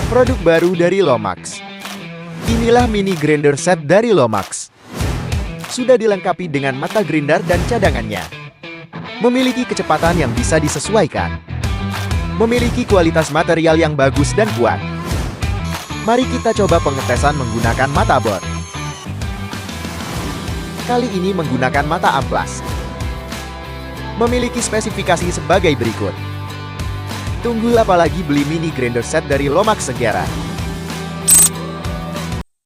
Produk baru dari Lomax. Inilah mini grinder set dari Lomax. Sudah dilengkapi dengan mata grinder dan cadangannya. Memiliki kecepatan yang bisa disesuaikan. Memiliki kualitas material yang bagus dan kuat. Mari kita coba pengetesan menggunakan mata bor. Kali ini menggunakan mata amplas. Memiliki spesifikasi sebagai berikut. Tunggu apa lagi, beli mini grinder set dari Lomax segera.